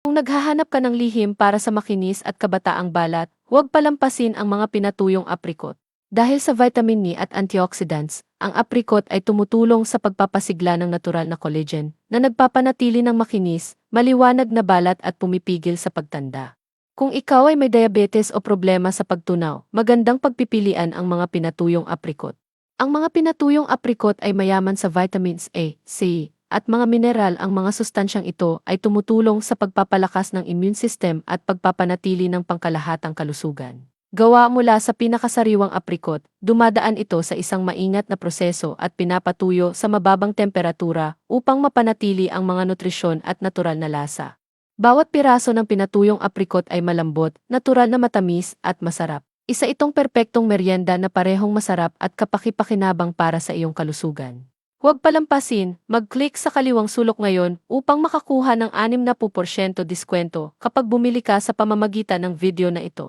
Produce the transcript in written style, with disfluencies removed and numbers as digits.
Kung naghahanap ka ng lihim para sa makinis at kabataang balat, huwag palampasin ang mga pinatuyong aprikot. Dahil sa vitamin E at antioxidants, ang aprikot ay tumutulong sa pagpapasigla ng natural na collagen na nagpapanatili ng makinis, maliwanag na balat at pumipigil sa pagtanda. Kung ikaw ay may diabetes o problema sa pagtunaw, magandang pagpipilian ang mga pinatuyong aprikot. Ang mga pinatuyong aprikot ay mayaman sa vitamins A, C, at mga mineral. Ang mga sustansyang ito ay tumutulong sa pagpapalakas ng immune system at pagpapanatili ng pangkalahatang kalusugan. Gawa mula sa pinakasariwang aprikot, dumadaan ito sa isang maingat na proseso at pinapatuyo sa mababang temperatura upang mapanatili ang mga nutrisyon at natural na lasa. Bawat piraso ng pinatuyong aprikot ay malambot, natural na matamis at masarap. Isa itong perpektong merienda na parehong masarap at kapaki-pakinabang para sa iyong kalusugan. Huwag palampasin, mag-click sa kaliwang sulok ngayon upang makakuha ng 60% diskwento kapag bumili ka sa pamamagitan ng video na ito.